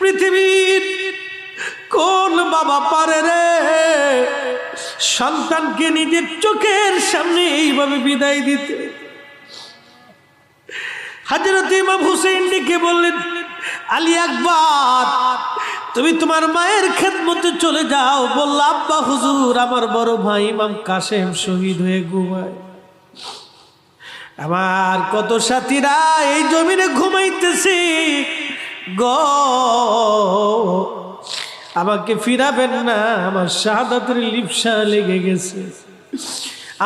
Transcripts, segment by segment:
পৃথিবীর কোন বাবা পারে রে সন্তানকে নিজের চোখের সামনে এইভাবে বিদায় দিতে? হযরত ইমাম হুসাইন ডেকে বললেন, আলী আকবর, তুমি তোমার মায়ের খেদমতে চলে যাও। বলল, আব্বা হুজুর, আমার বড় ভাই ইমাম কাসেম শহীদ হয়ে ঘুমায়। আমার কত সাথীরা এই জমিনে ঘুমাইতেছে গো, আমাকে ফিরাবেন না, আমার শাহাদাতের লিপসা লেগে গেছে,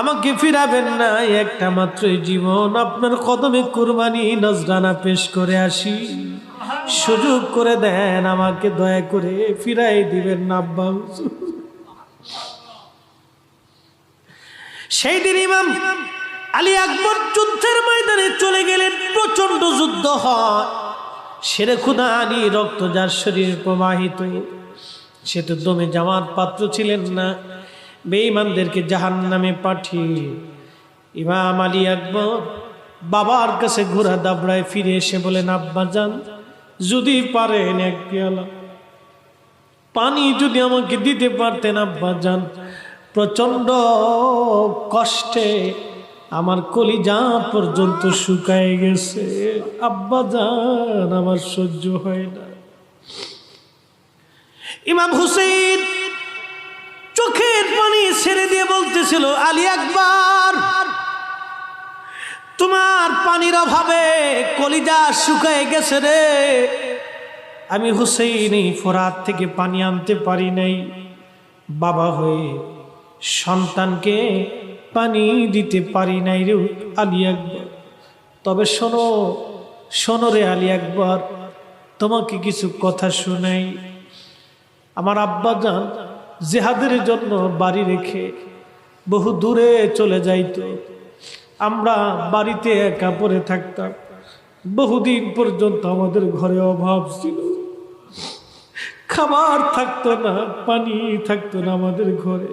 আমাকে ফিরাবেন না, একটা মাত্রই জীবন, আপনার কদমে কুরবানি নজরানা পেশ করে আসি, সুযোগ করে দেন, আমাকে দয়া করে ফিরাই দিবেন না আব্বা হুজুর। সেই দিন ইমাম আলী আকবর যুদ্ধের ময়দানে চলে গেলেন। প্রচন্ড যুদ্ধ হয়, শেরে খুদা আলী রক্ত যার শরীরে প্রবাহিত, সে তো দমে যাওয়ার পাত্র ছিলেন না। বেঈমানদেরকে জাহান্নামে পাঠিয়ে ইমাম আলী আকবর বাবার কাছে ঘোড়া দাবড়ায় ফিরে এসে বলেন, আব্বা জান, যদি পারেন এক পেয়ালা পানি যদি আমাকে দিতে পারতেন আব্বা জান, প্রচন্ড কষ্টে আমার কলিজা পর্যন্ত শুকায় গেছে, আব্বা জান আমার সহ্য হয় না। ইমাম হুসাইন চোখের পানি ছেড়ে দিয়ে বলতেছিল, আলী আকবর, তোমার পানির অভাবে কলিজা শুকায় গেছে রে, আমি হুসাইন এই ফোরাত থেকে পানি আনতে পারি নাই, বাবা হয়ে সন্তানকে পানি দিতে পারি নাই রে আলী আকবর। তবে শোনো শোনো রে আলী আকবর, তোমাকে কিছু কথা শোনাই। আমার আব্বা জান জিহাদের জন্য বাড়ি রেখে বহু দূরে চলে যাইতো, আমরা বাড়িতে একা পড়ে থাকতাম, বহুদিন পর্যন্ত আমাদের ঘরে অভাব ছিল, খাবার থাকতো না, পানি থাকতো না আমাদের ঘরে,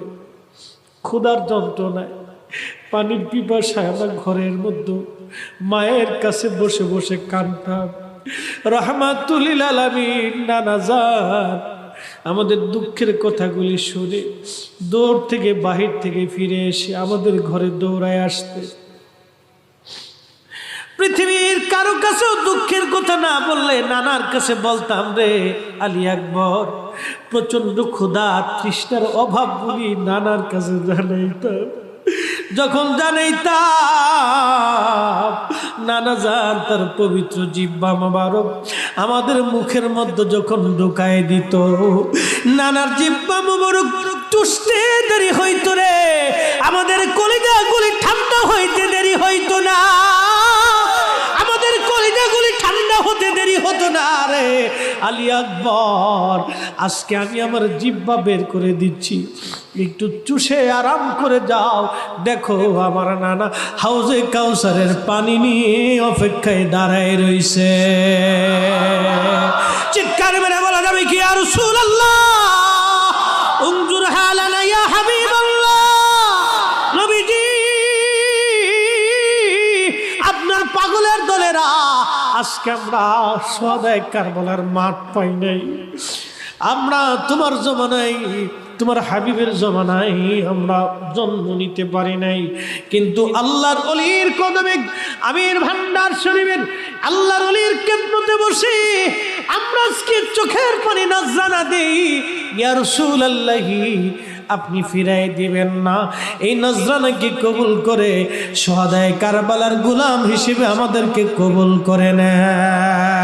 ক্ষুধার যন্ত্রণায় পানির পিপাসায় আমরা ঘরের মধ্যে মায়ের কাছে বসে বসে কাঁদতাম। রাহমাতুল লিল আলামিন নানা জান আমাদের দুঃখের কথাগুলি শুনে দৌড় থেকে বাহির থেকে ফিরে এসে আমাদের ঘরে দৌড়ায় আসতে। পৃথিবীর কারো কাছেও দুঃখের কথা না বললে নানার কাছে বলতাম, রে আলী আকবর, প্রচন্ড ক্ষুধা তৃষ্ণার অভাবগুলি নানার কাছে জানাইতাম। যখন জানাইতাম, নানা জান তার পবিত্র জিহ্বা মোবারক আমাদের মুখের মধ্যে যখন ঢুকায় দিত, নানার জিহ্বা মোবারক টুসতে দেরি হইতো রে, আমাদের কলিজাগুলি ঠান্ডা হইতে দেরি হইতো না, আমাদের কলিজাগুলি ঠান্ডা হতে দেরি হতো না রে আলী আকবর। আজকে আমি আমার জিহ্বা বের করে দিচ্ছি, একটু চুষে আরাম করে যাও, দেখো আমার নানা হাউজে কাউসারের পানি নিয়ে অপেক্ষায় দাঁড়ায় রইছে। চিৎকার মেরে বলা যাবে কি, ইয়া রাসূলুল্লাহ উনজুর হালানা ইয়া হাবিবাল্লাহ, নবীজি আপনার পাগলের দলেরা আজকে আমরা সদায় কারবালার মাঠ পাই নাই, আমরা তোমার জমানায় তোমার হাবিবের জমানায় আমরা জন্ম নিতে পারি নাই, কিন্তু আল্লাহর ওলির কদমে আমির ভান্ডার শরীফের আল্লাহর ওলির খেদমতে বসে আমরা আজকে চোখের পানি নজরানা দেই। ইয়া রাসূলুল্লাহ, আপনি ফিরাই দিবেন না, এই নজরানাকে কবুল করে শহাদায়ে কারবালার গোলাম হিসেবে আমাদেরকে কবুল করে নেন।